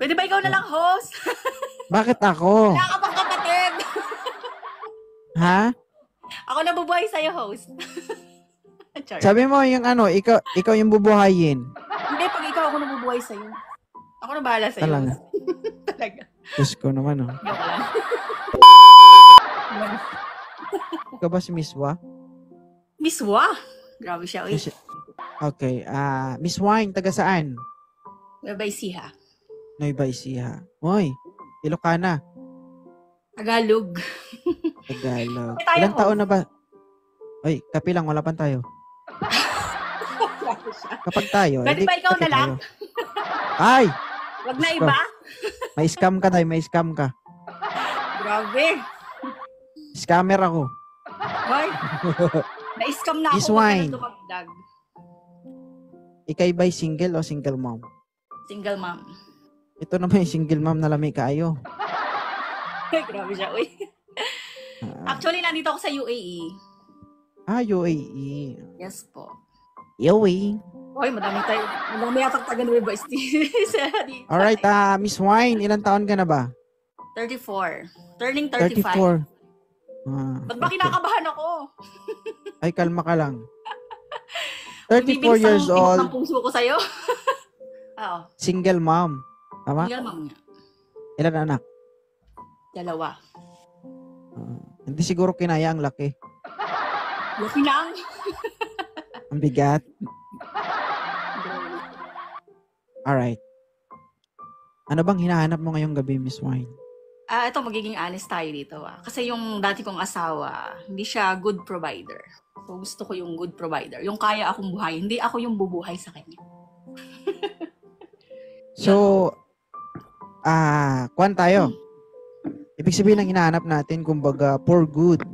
Pwede ba ikaw na lang host? Bakit ako? Wala ka bang kapatid? Ha? Ako nabubuhay sa'yo, host. Char. Sabi mo yung ikaw yung bubuhayin. Hindi, pag ikaw ako nabubuhay sa'yo. Ako na bahala sa'yo. Talaga? Talaga. Diyos ko naman, oh. Joke lang. Ikaw ba si Miss Wa? Miss Wa? Grabe siya, uy. Okay. Miss Wine, taga saan? Gabay siha. Nueva Ecija. Hoy, Ilocana. Tagalog. Tagalog. Kape tayo, Ilang ho. taon na ba? Oy, kape lang, wala pa tayo. Kapag tayo, Pwede edi ba ikaw kape na lang? tayo. Ay! Wag na Diyos ko. iba? May scam ka tayo, may scam ka. Grabe. Scammer ako. Hoy. Na-scam na Miss ako. Huwag ka Wine. na dumagdag. Ikay ba'y single o single mom? Single mom. Ito naman yung single mom na lami kaayo. Grabe siya, uy. Actually, nandito ako sa UAE. UAE. Yes po. UAE. Hoy, madami yatang taga Nueva Ecija. Alright, Miss Wine, ilang taon ka na ba? 34. Turning 35. 34. Ba't ba kinakabahan ako? Ay, kalma ka lang. 34 Bibilis years ang old, ng puso ko sa'yo. Oo. single mom. Tama? Single mom nga. Ilan anak? 2. Hindi siguro kinaya ang laki. Laki lang. Ang bigat. Alright. Ano bang hinahanap mo ngayong gabi, Miss Wine? Ito, magiging honest tayo dito. Kasi yung dati kong asawa, hindi siya good provider. So, gusto ko yung good provider. Yung kaya akong buhay. Hindi ako yung bubuhay sa kanya. So, kuwan tayo. Ibig sabihin ng hinahanap natin, kumbaga, for good.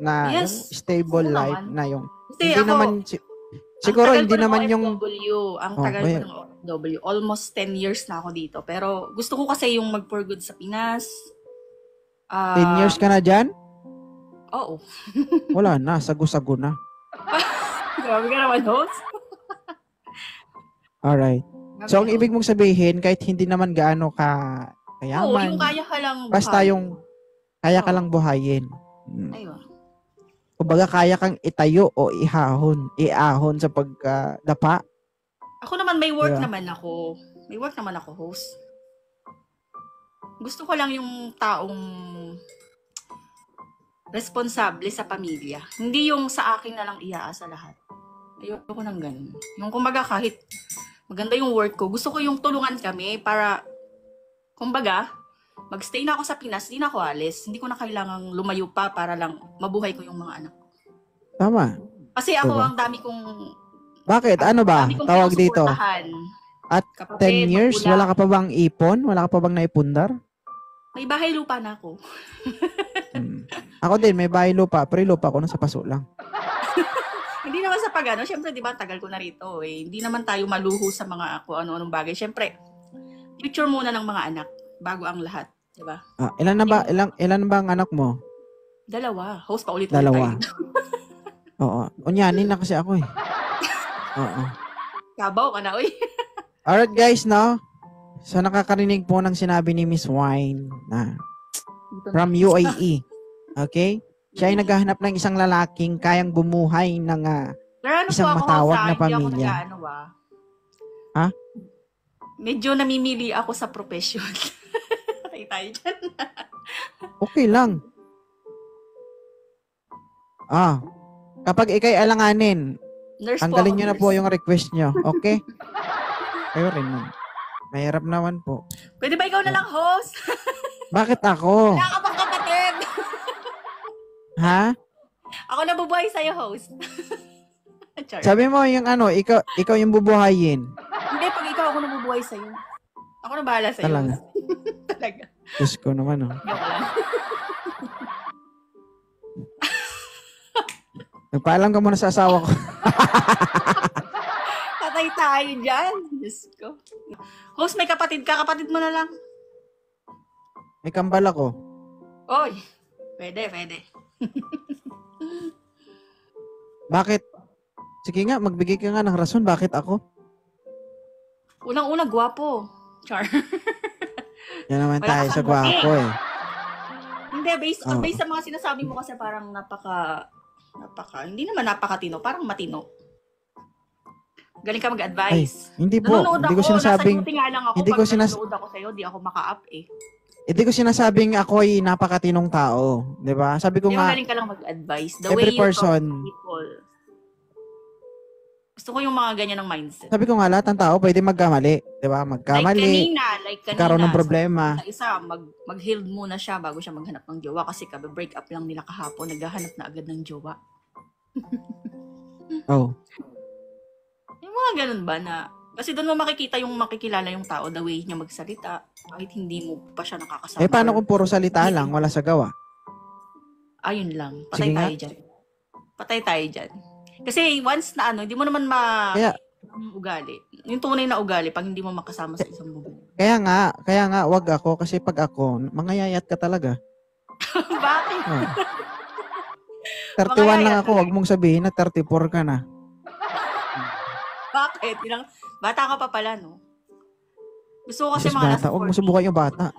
Na Yes. yung stable Oo life naman. na yung, Kasi hindi ako, naman, siguro ang tagal hindi ko ng naman yung, OFW. Ang Oh, tagal ko may- ng OFW. Almost 10 years na ako dito. Pero gusto ko kasi yung mag-for good sa Pinas. 10 years ka na dyan? Oo. Wala na, sago-sago na. Grabe ka naman, host. Alright. So, ang ibig mong sabihin, kahit hindi naman gaano ka Oo, kayaman, yung kaya ka lang basta buhayin. yung kaya ka Oo. lang buhayin. Ayun. Kumbaga, kaya kang itayo o iahon sa pagdapa. Ako naman, may work Diba? naman ako. May work naman ako, host. Gusto ko lang yung taong responsable sa pamilya. Hindi yung sa akin na lang iaasa lahat. Ayoko nang ganun. Yung kumbaga kahit maganda yung work ko, gusto ko yung tulungan kami para, kumbaga, magstay na ako sa Pinas, di na ako alis. Hindi ko na kailangang lumayo pa para lang mabuhay ko yung mga anak ko. Tama. Kasi ako, Diba? ang dami kong Bakit? Ano ba? dami kong Tawag dito. pinusuportahan. At Kapatid, 10 years, magulang. wala ka pa bang ipon? Wala ka pa bang naipundar? May bahay lupa na ako. Ako din, may bahay lupa. Pero yung lupa ko nasa paso lang. Hindi naman sa pagano, syempre 'di ba, tagal ko na rito eh. Hindi naman tayo maluho sa mga kung ano-anong bagay. Syempre, future muna ng mga anak bago ang lahat, 'di ba? Ilan na ba ang anak mo? 2. Host pa ulit Dalawa. tayo. Oo. Unyanin na kasi ako eh. Oo. Kabaw ka na, uy. Alright guys, no? So nakakarinig po ng sinabi ni Miss Wine na from UAE. Okay? Siya ay naghahanap ng isang lalaking kayang bumuhay ng Pero ano isang po ako, matawag host, na hindi ako pamilya. nag-ano, Ha? Medyo namimili ako sa profession. Patay tayo dyan. Okay lang. Kapag ikay alanganin, Nurse tanggalin po nyo ako, na po yung request nyo. Okay? Kayo rin nun. Mahirap naman po. Pwede ba ikaw na lang, host? Bakit ako? Wala ka bang kapatid? Ha? Ako nabubuhay sa'yo, host. Char. Sabi mo yung ikaw yung bubuhayin. Hindi, pag ikaw ako nabubuhay sa'yo. Ako na bahala sa'yo. Talaga? Talaga. Diyos ko naman, oh. Joke lang. Nagpaalam ka muna sa asawa ko. Patay tayo dyan. Diyos ko. Host, may kapatid ka. Kapatid mo na lang. May kambal ako. Oy. Pwede, pwede. Bakit? Sige nga, magbigay ka nga ng rason. Bakit ako? Unang-una, gwapo. Char. Yan naman Wala tayo ka sa sa gwapo eh. Hindi, based, Oo. based sa mga sinasabi mo kasi parang hindi naman napakatino, parang matino. Galing ka mag-advise. Hindi po. Nanonood Hindi ko ako, nasa sinasabing, duty nga lang ako hindi pag ko nanonood ako sa'yo, di ako maka-up eh. hindi ko sinasabing ako ay napakatinong tao. Di ba? Sabi ko Di nga, magaling ka lang mag-advise. The every way you talk to person, people. Gusto ko yung mga ganyan ng mindset. sabi ko nga, lahat ng tao pwede magkamali. Di ba? Magkamali, Like kanina, magkaroon ng problema. sa isa, mag-healed muna siya bago siya maghanap ng jowa kasi break up lang nila kahapon, naghahanap na agad ng jowa. Oh. Yung mga ganun ba na, kasi doon mo makikilala yung tao, the way niya magsalita, kahit hindi mo pa siya nakakasama. Eh, paano kung puro salita lang, wala sa gawa? Ayun lang. Patay Sige nga. tayo dyan. Patay tayo dyan. Kasi once na hindi mo naman Kaya- yung ugali. Yung tunay na ugali, pag hindi mo makasama sa isang bubong. Kaya nga, wag ako kasi pag ako, mangayayat ka talaga. Bakit? Oh. 31 lang ako, wag mong sabihin na 34 ka na. Bakit? Bata ka pa pala, no? Gusto ko kasi Sus, mga bata, wag mo subukan yung bata.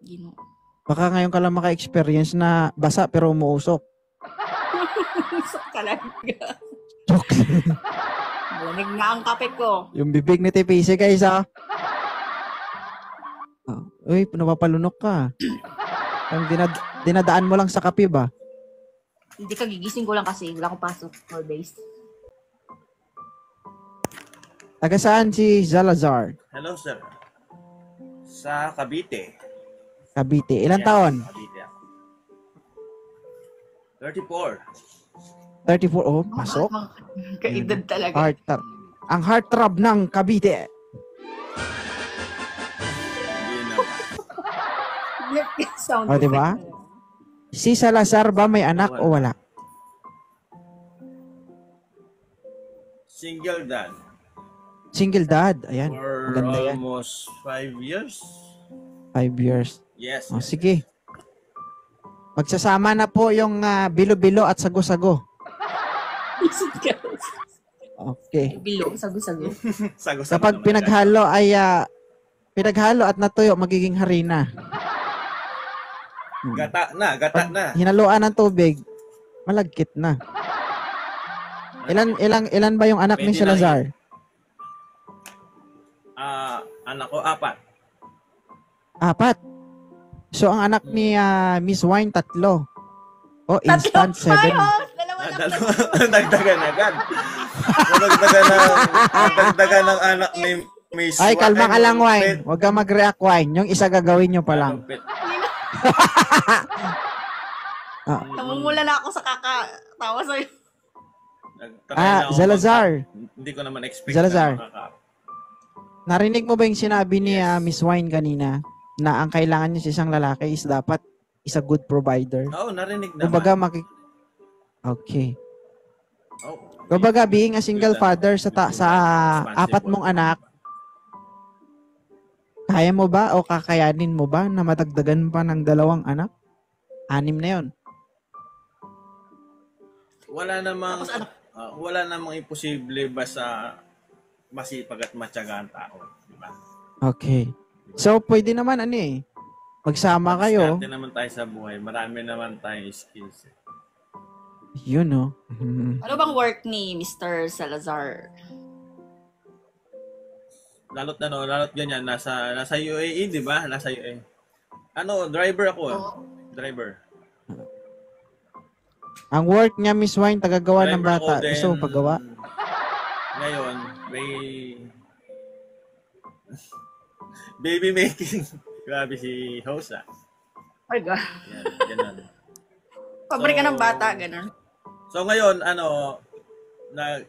Gino. Baka ngayon ka lang maka-experience na basa pero umuusok. Usok talaga. Joke. Malamig na ang kape ko. Yung bibig ni TPC guys ah. Oh. Uy, napapalunok ka. Yung dinadaan mo lang sa kape ba? Hindi ka gigising ko lang kasi wala akong pasok for days. Taga saan si Zalazar? Hello, sir. Sa Cavite. Cavite. Ilan Yes, taon? Cavite ako. 34. 34. Oh, pasok. Kaedad talaga. Ang heartthrob ng Cavite. Hindi naman. Sound O, diba? Si Salazar ba may anak o wala? Single dad. Single dad. Ayan. For Maganda yan. almost 5 years. 5 years. Yes. O, yes. sige. Magsasama na po yung bilo-bilo at sago-sago. Okay. Bilo, sago-sago. Sago-sago Kapag naman pinaghalo ay pinaghalo at natuyo, magiging harina. agad. Gata na. Hinaluan ng tubig, malagkit na. Ilan ba yung anak ni Pwede na Salazar? Anak ko, 4. 4. So ang anak ni Miss Wine 3. Oh, instant 7. Dalawa lang. Dagdagan agad. Dagdagan ng anak ni Miss. Ay, kalma ka lang, Wine. Huwag ka mag-react, Wine. Yung isa gagawin nyo pa lang. Namumula na ako sa kakatawa sa'yo. Zalazar. Hindi ko naman expect Zalazar. na makaka- Narinig mo ba yung sinabi ni Yes. Miss Wine kanina na ang kailangan niya sa isang lalaki is dapat is a good provider? Oo, narinig naman. Kumbaga, Okay. Oh, Kumbaga, being a single father sa 4 mong anak, kaya mo ba o kakayanin mo ba na madagdagan pa ng 2 anak? 6 na yon. Wala namang imposible basta masipag at matyaga ang tao, di ba? Okay. So, pwede naman magsama kayo. Diskarte naman tayo sa buhay. Marami naman tayong skills. Yun, no? Ano bang work ni Mr. Salazar? Lalot ganyan, nasa UAE, di ba? Nasa UAE. Driver ako. Driver. Ang work niya, Miss Wine, tagagawa ng Driver bata. ako din. Gusto mo paggawa? Ngayon, may baby making. Grabe si host, ah. Oh my God. Yan, ganun. Pabrika ng bata, ganun. So ngayon,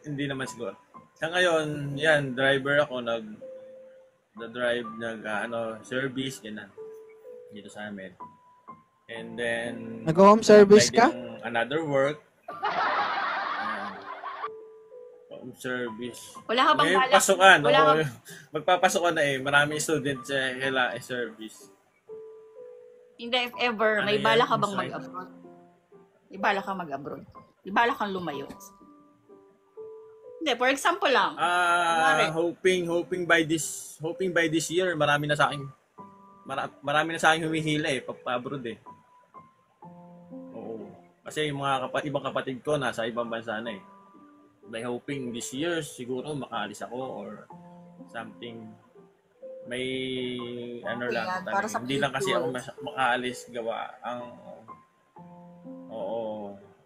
hindi naman siguro. Sa ngayon, yan, driver ako, nag-drive, service, ganun. Dito sa amin. And then, Nag-home service apply ka? din ng another work. Ayan. Home service. Wala ka bang May balak? pasukan. Wala ka, Magpapasukan na Maraming students kailangan service. hindi, if ever, may Ano balak yan? ka bang Sorry. mag-abroad? May balak ka mag-abroad? May balak kang lumayo? Hindi, for example lang. Kunwari. Hoping by this year, marami na sa akin humihila pag-abroad Oo. Kasi yung mga ibang kapatid ko nasa ibang bansa na By hoping this year, siguro makaalis ako or something. May ano lang, Yan, para sa hindi lang kasi ako future. makaalis gawa ang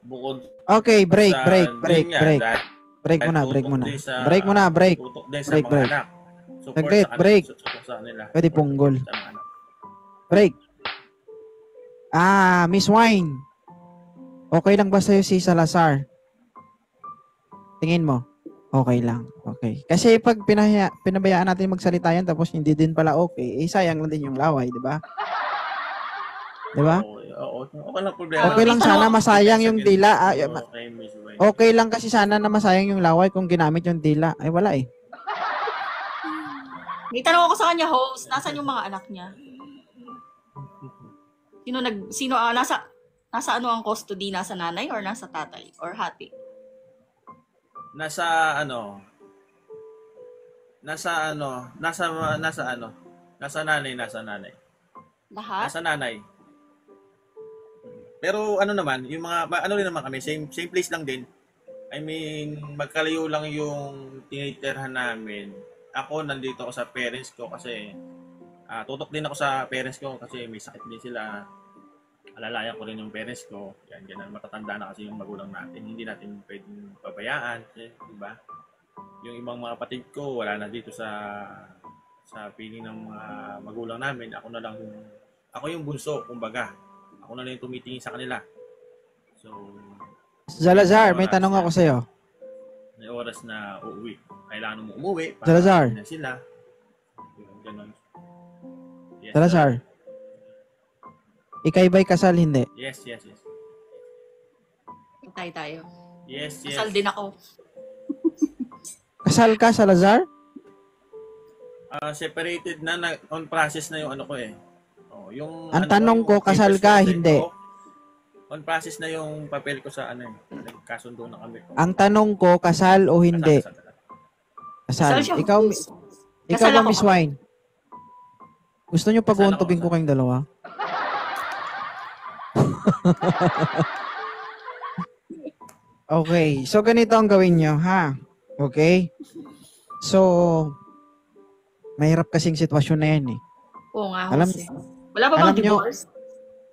bukod Okay, break. sa Break tutok muna. din sa tutok din sa Break. mga anak. Support Saglit, sa kanila, break. support sa kanila. Pwede punggol. Sa mga anak. Break. Miss Wine. Okay lang ba sa'yo si Salazar? Tingin mo? Okay lang. Okay. Kasi pag pinabayaan natin magsalita yan tapos hindi din pala okay, sayang lang din yung laway, di ba? Di ba? Oo. Okay lang problema. Okay lang sana masayang yung dila. Okay, Miss Wayne. Okay lang kasi sana na masayang yung laway kung ginamit yung dila. Ay, wala eh. May tanong ako sa kanya, host, nasan yung mga anak niya? Nasa ano ang custody? Nasa nanay or nasa tatay? Or hati? Nasa nanay. Lahat? Nasa nanay. Pero ano naman, yung mga ano rin naman kami, same place lang din. I mean, magkalayo lang yung tinitirhan namin. Ako nandito ako sa parents ko kasi tutok din ako sa parents ko kasi may sakit din sila. Alalayan ko rin yung parents ko. Yan, ganun. Matatanda na kasi yung magulang natin. Hindi natin pwedeng pabayaan. Di ba? Yung ibang mga kapatid ko, wala na dito sa piling ng mga magulang namin. Ako yung bunso, kumbaga. Ako na lang yung tumitingin sa kanila. So, Salazar, may tanong ako sa'yo. may oras na uuwi. Kailangan mo umuwi para Salazar. na sila. Ganun. Yes, Salazar. Ikay ba'y kasal? Hindi. Yes. Hintay tayo. Yes. Kasal din ako. Kasal ka, Salazar? Separated na, on process na yung ano ko yung Ang tanong ko, kasal ka, hindi. On process na yung papel ko sa nagkasundo na kami. Ang tanong ko, kasal o hindi? Kasal Kasal. siya, Ikaw host. ba, ako. Miss Wine? Gusto nyo pag-uuntugin ko kayong dalawa? Okay. So, ganito ang gawin nyo, ha? Okay? So, mahirap kasing sitwasyon na yan eh. Oo nga, Alam- host. Wala pa alam bang nyo- divorce?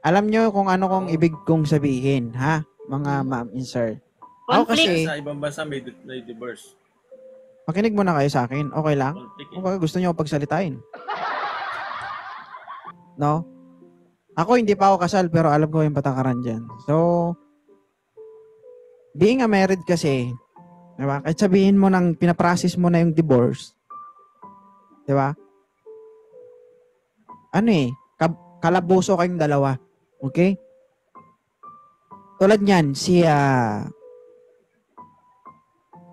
Alam nyo kung ano kong ibig kong sabihin, ha? Mga ma'am and sir. Ako Conflict? kasi, Sa ibang bansa may divorce. makinig muna kayo sa akin. Okay lang? Conflict. Kung baka gusto nyo ako pagsalitain. No? Ako hindi pa ako kasal pero alam ko yung patakaran dyan. So, being a married kasi, diba? Kahit sabihin mo nang pinaprocess mo na yung divorce, diba? Ano kalabuso kayong dalawa. Okay? Tulad niyan,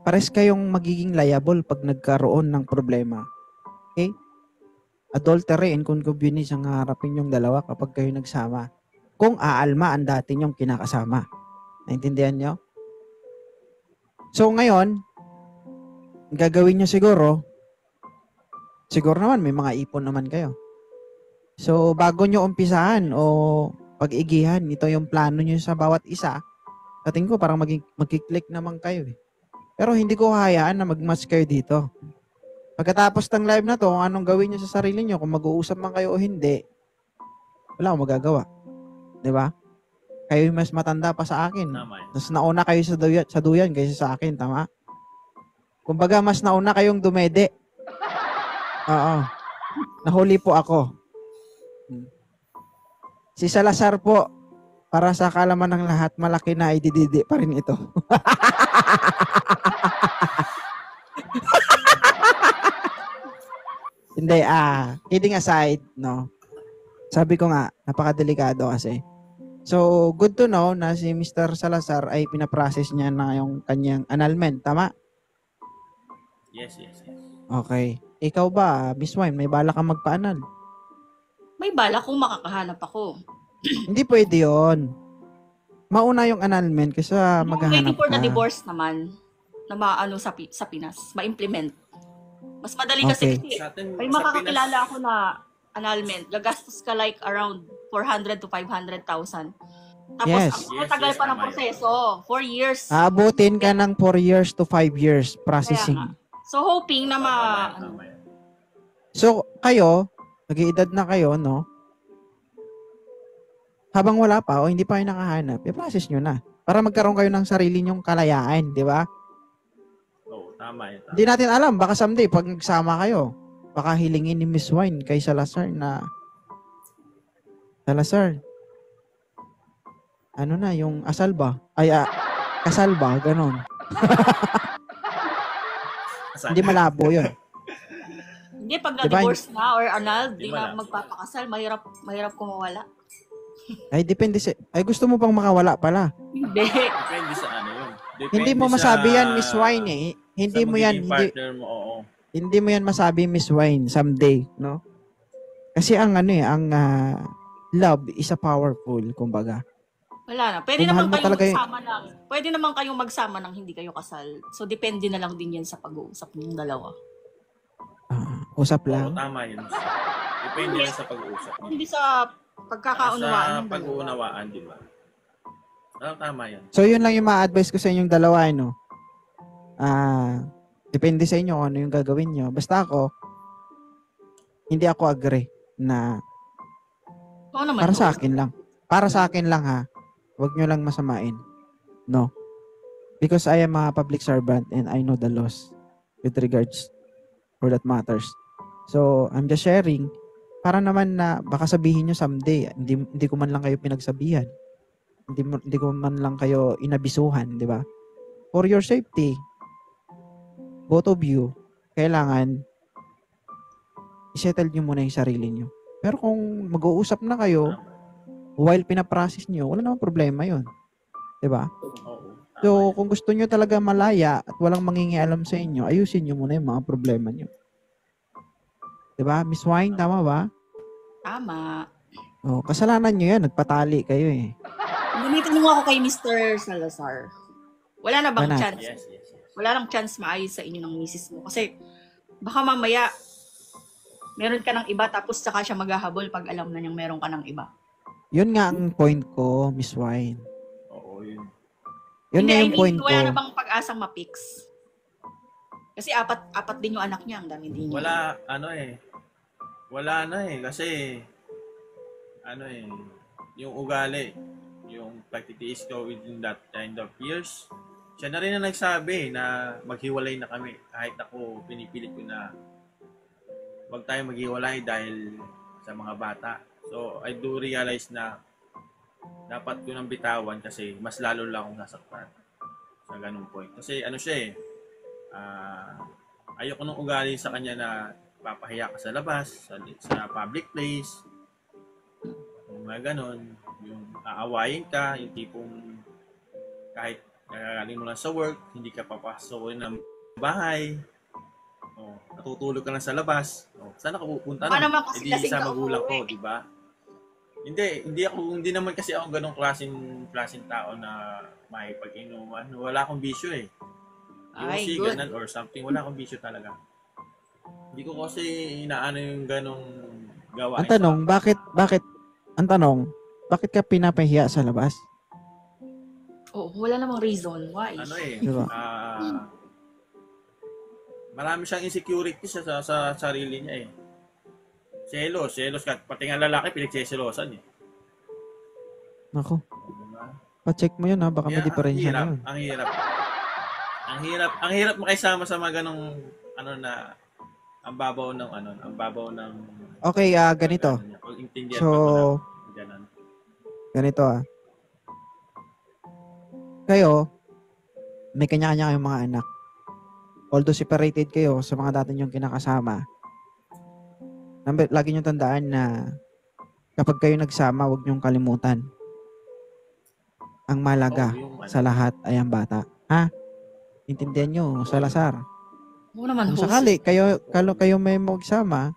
pares kayong magiging liable pag nagkaroon ng problema. Okay? Adultery and concubinage ang harapin yung dalawa kapag kayo nagsama. Kung aalma ang dati nyong kinakasama. Naintindihan nyo? So ngayon, gagawin nyo siguro naman may mga ipon naman kayo. So bago nyo umpisahan o pag-igihan, ito yung plano nyo sa bawat isa, tingin ko parang magkiklik naman kayo eh. Pero hindi ko hayaan na mag-match kayo dito. Pagkatapos ng live na to, kung anong gawin nyo sa sarili nyo, kung mag-uusap man kayo o hindi, wala akong magagawa. Diba? Kayo yung mas matanda pa sa akin. Tama yan. Mas nauna kayo sa duyan kaysa sa akin, tama? Kumbaga, mas nauna kayong dumede. Oo. Nahuli po ako. Si Salazar po, para sa kalaman ng lahat, malaki na idididi pa rin ito. Hindi, kidding aside, no? Sabi ko nga, napakadelikado kasi. So, good to know na si Mr. Salazar ay pinaprocess niya na yung kanyang annulment, tama? Yes. Okay. Ikaw ba, Miss Wine, may bala kang magpa-annul? May bala kung makakahanap ako. Hindi pwede yun. Mauna yung annulment kaysa Yung maghahanap waiting for the ka. divorce naman. na maano sa Pinas, ma-implement. Mas madali kasi Okay. Sa atin, may sa makakakilala Pinas, ako na annulment, gagastos ka like around 400 to 500,000. Tapos Yes. ang tagal pa ng tama yun. proseso, 4 years. Aabutin ka ng 4 years to 5 years Kaya processing. nga. So hoping na Tama yan. So, kayo, nag-iedad na kayo, no? Habang wala pa o hindi pa kayo nakahanap, i-process nyo na. Para magkaroon kayo ng sarili nyong kalayaan, di ba? Oo, tama yan. Hindi natin alam, baka someday, pag nagsama kayo, baka hilingin ni Miss Wine kay Salazar na, Salazar, ano na, yung asal ba? Ay, kasal ba? Ganon. Saan? Hindi malabo yun. hindi pag Diba? na-divorce na or annulled, Hindi di na malabo. magpapakasal, mahirap kumawala. Ay, depende sa, ay gusto mo pang makawala pala. Hindi. Depende sa ano yun. Depende Hindi mo sa- masabi yan, Miss Wine eh. Hindi sa mo yan, magiging hindi, partner mo, oo. hindi mo yan masabi, Miss Wine, someday, no? Kasi ang ano eh, ang love is a powerful, kumbaga. Wala na. Pwede Kung naman mahal mo kayong talaga yun. magsama ng pwede naman kayong magsama ng hindi kayo kasal. So depende na lang din yan sa pag-uusap ng dalawa. Usap Oo, lang. tama yun. Depende lang sa pag-uusap. Hindi sa pagkakaunawaan Sa ng dalawa. pag-uunawaan, di ba? Tama yan. So, yun lang yung ma-advise ko sa inyong dalawa, no? Depende sa inyo kung ano yung gagawin nyo. Basta ako, hindi ako agree na Oo naman. para sa oo. akin lang. Para sa akin lang, ha? Huwag nyo lang masamain. No? Because I am a public servant and I know the laws with regards for that matters. So, I'm just sharing para naman na baka sabihin nyo someday, hindi ko man lang kayo pinagsabihan. Hindi ko man lang kayo inabisuhan, di ba? For your safety, both of you, kailangan isettle nyo muna yung sarili nyo. Pero kung mag-uusap na kayo, while pinaprocess nyo, wala namang problema yun. Di ba? Oo. So, kung gusto nyo talaga malaya at walang mangingialam sa inyo, ayusin nyo muna yung mga problema nyo. Diba? Miss Wine, tama ba? Tama. Oh, kasalanan nyo yan. Nagpatali kayo eh. Gamitin mo ako kay Mr. Salazar. Wala na bang Wala. chance? Yes. Wala nang chance maayos sa inyo ng misis mo. Kasi baka mamaya meron ka ng iba tapos saka siya maghahabol pag alam na niyang meron ka ng iba. Yun nga ang point ko, Miss Wine. Oo, yun. Yun nga yung point ko. Wala na bang pag-asang ma-fix? Kasi apat din yung anak niya. Ang dami din niya. Wala na eh. Kasi, yung ugali, yung pagtitiis ko within that kind of years, siya na rin na nagsabi na maghiwalay na kami. Kahit ako, pinipilit ko na wag tayo maghiwalay dahil sa mga bata. So, I do realize na dapat ko nang bitawan kasi mas lalo lang akong nasaktan sa ganung point. Kasi ano siya eh, ayoko nung ugali sa kanya na papahiya ka sa labas, sa public place, yung mga ganon, yung aawayin ka, yung tipong kahit galing mo lang sa work, hindi ka papasok ng bahay, natutulog ka lang sa labas, saan ka pupunta Paano nun? naman kasi Hindi lasing sa ka magulang ko, umuwi? di ba? Hindi naman kasi ako ganong klaseng tao na may pag-inuman. Wala akong bisyo eh. Ay, Yosi, good. ganun or something. Wala akong bisyo talaga. Hindi ko kasi inaano yung ganong gawain. Ang tanong, bakit ka pinapahiya sa labas? Wala namang reason. Why? Diba? Marami siyang insecurity sa sarili niya eh. Selos ka. Pati nga lalaki, pinagseselosan eh. Nako, Diba? pa-check mo yun ha, baka may Kaya, diferensya na yun. Ang hirap makisama sa mga ganong ang babaw ng Okay, ganito. Pag-intindihan So, pa ganun. ganito Kayo, may kanya-kanya kayong mga anak. Although separated kayo sa mga dati niyong kinakasama, lagi niyong tandaan na kapag kayo nagsama, huwag niyong kalimutan. Ang malaga sa lahat ay ang bata. Ha? Intindihan niyo, Salazar. Oo naman, Kung host. sakali, kayo may magsama,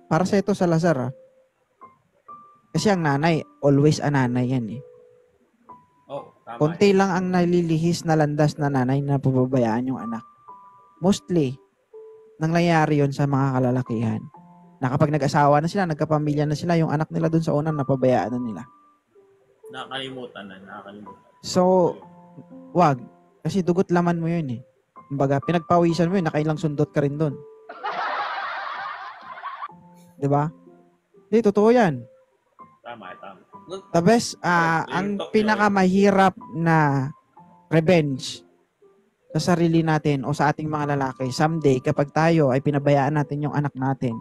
para sa ito, Salazar, kasi ang nanay, always a nanay yan eh. Tama konti lang ang nalilihis na landas na nanay na pababayaan yung anak. Mostly, nangyayari yon sa mga kalalakihan. Na kapag nag-asawa na sila, nagkapamilya na sila, yung anak nila dun sa unang napabayaan na nila. Nakakalimutan. So, wag. Kasi dugot laman mo yun eh. Kumbaga, pinagpawisan mo yun, nakailang sundot ka rin dun. Diba? Hindi, totoo yan. Tama. The best, ang pinakamahirap na revenge sa sarili natin o sa ating mga lalaki, someday, kapag tayo ay pinabayaan natin yung anak natin,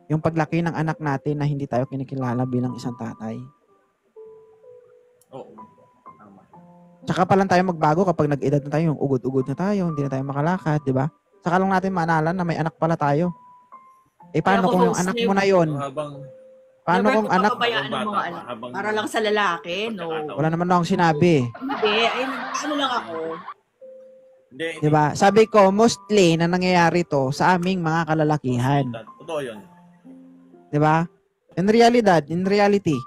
yung paglaki ng anak natin na hindi tayo kinikilala bilang isang tatay. Oo. Tama. Tsaka pa lang tayo magbago kapag nag-edad na tayo, yung ugod-ugod na tayo, hindi na tayo makalakad, di ba? Saka lang natin maanalan na may anak pala tayo. Eh, paano Kaya kung yung host anak na mo na yun? Paano Never kung ko anak... papabayaan ng mga anak. Para lang sa lalaki, no. Wala naman akong sinabi. Hindi, ay, ano lang ako. Hindi. Di ba? Sabi ko, mostly na nangyayari to sa aming mga kalalakihan. Totoo yun. Di ba? In reality,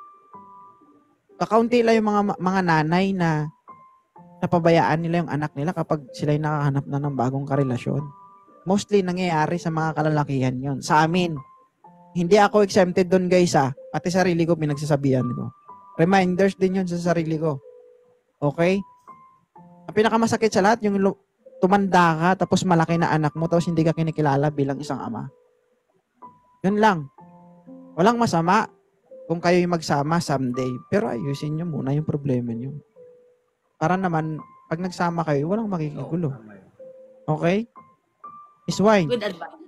kakaunti lang yung mga nanay na napabayaan nila yung anak nila kapag sila'y nakahanap na ng bagong karelasyon. Mostly nangyayari sa mga kalalakihan yon. Sa amin, hindi ako exempted doon guys Pati sarili ko pinagsasabihan ko. Reminders din yun sa sarili ko. Okay? Ang pinakamasakit sa lahat, yung tumanda ka tapos malaki na anak mo tapos hindi ka kinikilala bilang isang ama. Yun lang. Walang masama kung kayo'y magsama someday. Pero ayusin nyo muna yung problema nyo. Para naman, pag nagsama kayo, walang makikigulo. Okay? Miss Wine. Good advice.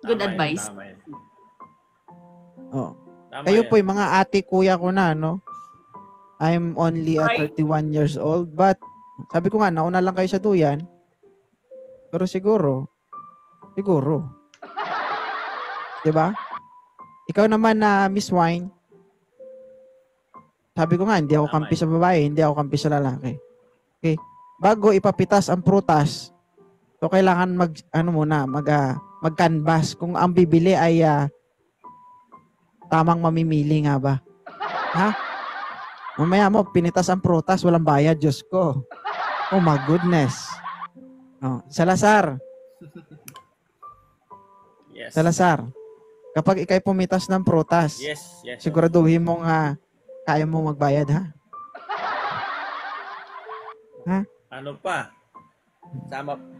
Good advice. Tama yun. Oh. Tama Kayo yan. po yung mga ate, kuya ko na, no? I'm only Right. 31 years old, but sabi ko nga, nauna lang kayo sa duyan. Pero siguro. 'Di ba? Ikaw naman na Miss Wine, sabi ko nga, hindi ako kampi sa babae, hindi ako kampi sa lalaki. Okay? Bago ipapitas ang prutas, so kailangan mag-canvas kung ang bibili ay tamang mamimili nga ba. Ha? Mamaya mo, pinitas ang prutas, walang bayad, Diyos ko. Oh my goodness. Oh, Salazar, Yes. kapag ikay pumitas ng prutas, Yes. siguraduhin mo nga kaya mo magbayad, ha? Ano pa?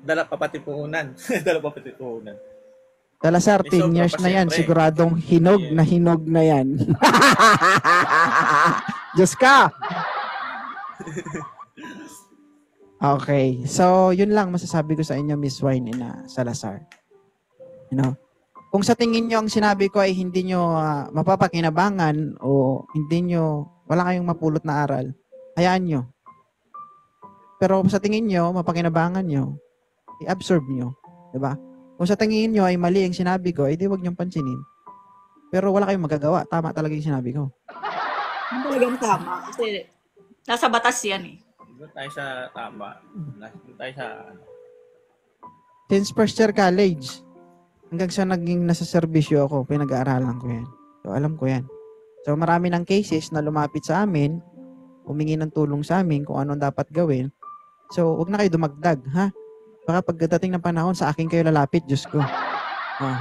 Dala pa pati puhunan. Dala pa pati puhunan. Salazar, May 10 sobra years pa na yan. siyempre. Siguradong hinog Yeah. na hinog na yan. Diyos ka! Okay. So, yun lang masasabi ko sa inyo, Miss Wine and Salazar. You know? Kung sa tingin nyo ang sinabi ko ay hindi nyo mapapakinabangan o hindi nyo, wala kayong mapulot na aral, hayaan nyo. Pero kung sa tingin nyo, mapakinabangan nyo, i-absorb nyo. Diba? Kung sa tingin nyo ay mali ang sinabi ko, edi wag nyong pansinin. Pero wala kayong magagawa. Tama talaga yung sinabi ko. Yung talagang tama. Kasi nasa batas yan eh. Doon tayo sa tama. Doon tayo sa Since first year college, hanggang sa naging nasa serbisyo ako, pinag-aaralan ko yan. So, alam ko yan. So, marami ng cases na lumapit sa amin, humingi ng tulong sa amin kung anong dapat gawin. So, wag na kayo dumagdag, ha? Baka pagdating ng panahon, sa akin kayo lalapit, Diyos ko. Oh.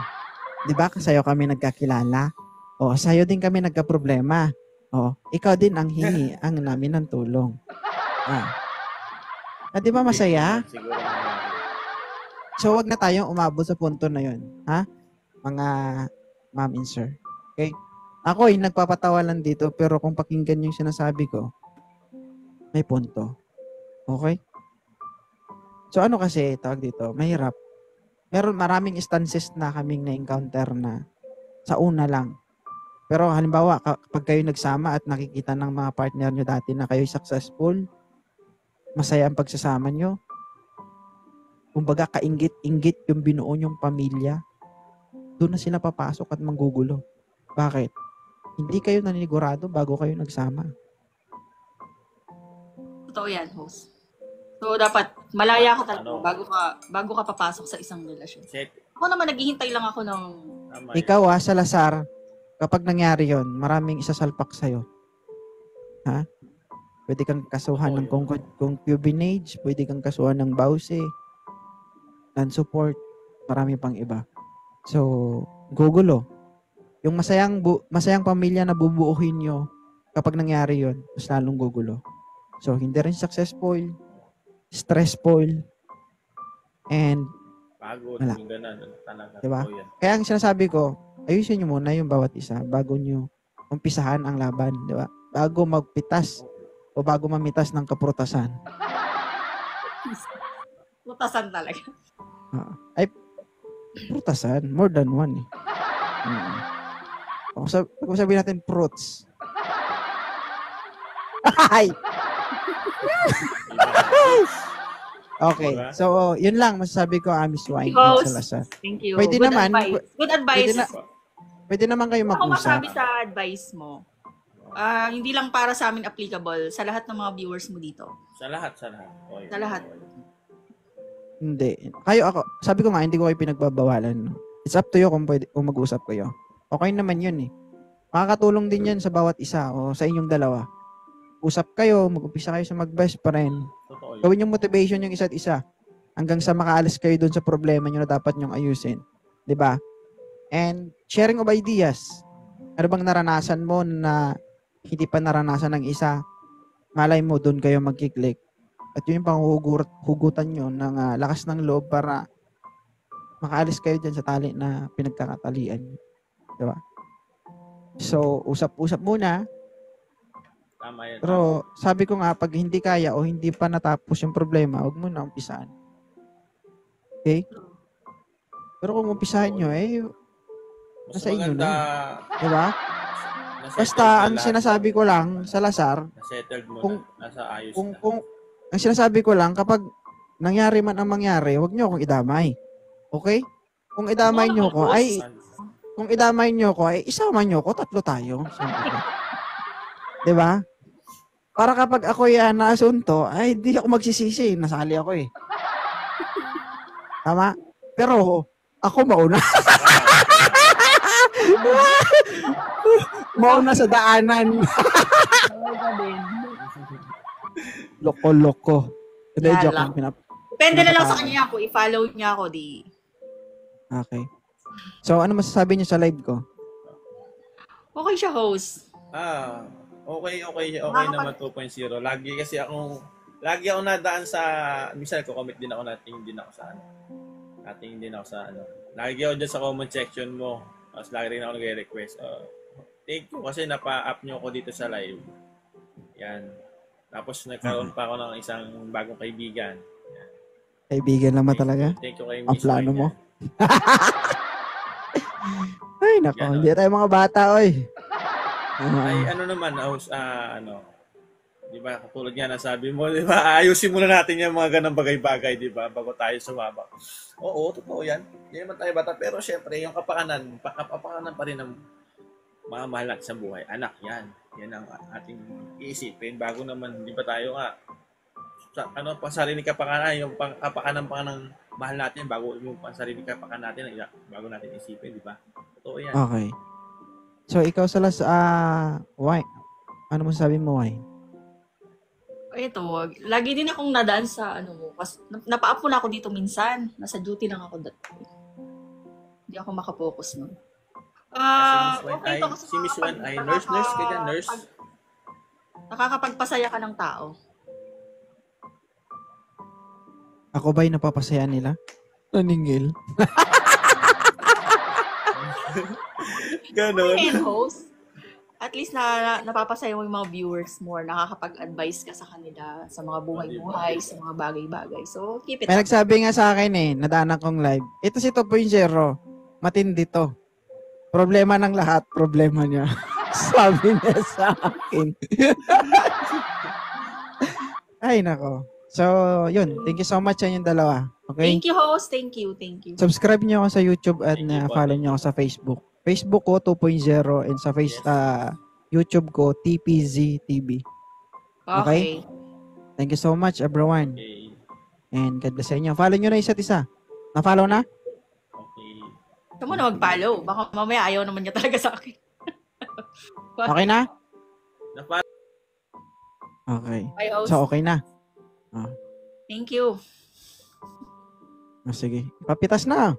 Di ba? Sa'yo kami nagkakilala. O, sa'yo din kami nagka-problema. O, ikaw din ang ang namin ng tulong. Di ba masaya? siguro. So, wag na tayong umabot sa punto na yun. Ha? Mga ma'am and sir. Okay? Ako ay nagpapatawa lang dito, pero kung pakinggan yung sinasabi ko, may punto. Okay? So, ano kasi, tawag dito, mahirap. Maraming instances na kaming na-encounter na sa una lang. Pero halimbawa, kapag kayo nagsama at nakikita ng mga partner nyo dati na kayo successful, masaya ang pagsasama nyo, kumbaga kainggit-inggit yung binuo nyong pamilya, doon na sila papasok at manggugulo. Bakit? Hindi kayo nanigurado bago kayo nagsama. Totoo yan, host. So, dapat malaya ka talaga Ano? bago ka papasok sa isang relasyon. Check. Ako naman, naghihintay lang ako ng... Tama. Ikaw Salazar, kapag nangyari yon, maraming isasalpak sa'yo. Ha? pwede kang kasuhan ng concubinage, pwede kang kasuhan ng bawse, non-support, marami pang iba. So, gugulo. Yung masayang pamilya na bubuuhin nyo, kapag nangyari yon, mas lalong gugulo. So, hindi rin successful, stressful, and Pagod, wala. yung ganun. Talaga. Diba? Oo, yan. Kaya ang sinasabi ko, ayusin nyo muna yung bawat isa bago nyo umpisahan ang laban, di ba? Bago magpitas o bago mamitas ng kaprutasan. Putasan talaga. Ay, prutasan. More than one eh. Kung sabihin natin fruits. Ay! Okay. Diba? So, yun lang masasabi ko, Miss Wine Host. at Salazar. Thank you. Pwede Good naman. advice. Good advice. Pwede naman kayo Ako mag-usap. masabi sa advice mo. Hindi lang para sa amin applicable, sa lahat ng mga viewers mo dito. Sa lahat. Oo, yan. Sa lahat. Hindi. Sabi ko nga, hindi ko kayo pinagbabawalan. No? It's up to you kung mag-usap kayo. Okay naman yun eh. Makakatulong din yan sa bawat isa o sa inyong dalawa. Usap kayo, mag-upisa kayo sa mag-best friend. Totoo yun. Gawin yung motivation yung isa't isa hanggang sa makaalis kayo dun sa problema nyo na dapat nyong ayusin. 'Di ba? And sharing of ideas. Ano bang naranasan mo na hindi pa naranasan ng isa? Malay mo dun kayo magkiklik. At yun yung panghugutan nyo ng lakas ng loob para makaalis kayo dyan sa tali na pinagkakatalian. 'Di ba? So, usap-usap muna. Tama yan. Pero sabi ko nga, pag hindi kaya o hindi pa natapos yung problema, huwag mo na umpisahan. Okay? Pero kung umpisahan nyo, Mas nasa inyo maganda, diba? na-settle Basta, na ang lahat. sinasabi ko lang, Salazar, Na-settled mo kung- na. Nasa ayos na. ang sinasabi ko lang, kapag nangyari man ang mangyari, huwag nyo akong idamay. Okay? Kung idamay nyo ko, isama nyo ko, tatlo tayo. Diba? Para kapag ako yan na asunto, ay di ako magsisisi. Nasali ako eh. Tama? Pero ako mauna. Mauna sa daanan. Loko-loko. Hindi, Yan joke lang. lang. Depende na lang sa kanya kung i-follow niya ako, di. Okay. So, ano masasabi niyo sa live ko? Okay siya, host. Okay naman 2.0. Lagi ako nadaan sa, minsan ko-comment din ako, natingin din ako sa ano. Lagi ako dyan sa comment section mo. Tapos lagi rin ako nag-request. Thank you kasi napa-up nyo ako dito sa live. Yan. Tapos nagkaroon pa ako ng isang bagong kaibigan. Yan. Kaibigan naman talaga. Thank you kay Ang Miss plano Wine mo. yan. Ay, nako. Ganon. Hindi tayo mga bata, oy. Ay, ano naman, di ba, katulad nga na sabi mo, di ba, ayusin muna natin yung mga ganang bagay-bagay, di ba, bago tayo sumabak. Oo, totoo yan. Hindi naman tayo bata, pero syempre, yung kapakanan pa rin ng mga mahal natin sa buhay. Anak, yan. Yan ang ating iisipin. Bago naman, di ba tayo nga, pansarili kapakanan, yung kapakanan pa ng mahal natin, bago yung pansarili kapakanan natin, bago natin isipin, di ba? Totoo yan. Okay. So, ikaw why? Ano mo sabi mo, why? Ito, lagi din akong nadaan sa kasi napa-up na ako dito minsan. Nasa duty lang ako dati. Hindi ako makapokus nun. Okay to kasi Si Miss Wan ay nurse ka dyan, nurse. Nakakapagpasaya ka ng tao. Ako ba'y napapasaya nila? Naningil. Ganon. And host, at least napapasaya mo yung mga viewers more, nakakapag-advise ka sa kanila sa mga buhay-buhay, sa mga bagay-bagay. So, keep it May up. nagsabi nga sa akin nadaanan kong live. Ito si 2.0. Matindi to. Problema ng lahat, problema niya. Sabi niya sa akin. Ay, nako. So, yun. Thank you so much sa inyong dalawa. Okay? Thank you, host. Thank you. Subscribe niyo ako sa YouTube at Thank you po. follow niyo ako sa Facebook. Facebook ko 2.0 and sa YouTube ko TPZ TV. Okay. Thank you so much everyone. Okay. And God bless sa inyo. Follow niyo na isa't isa. Na-follow na? Okay. Ito mo na mag-follow. Baka mamaya ayaw naman niya talaga sa akin. Okay na? Napa- Okay. Bye, host. So, okay na. Thank you. Sige. Papitas na.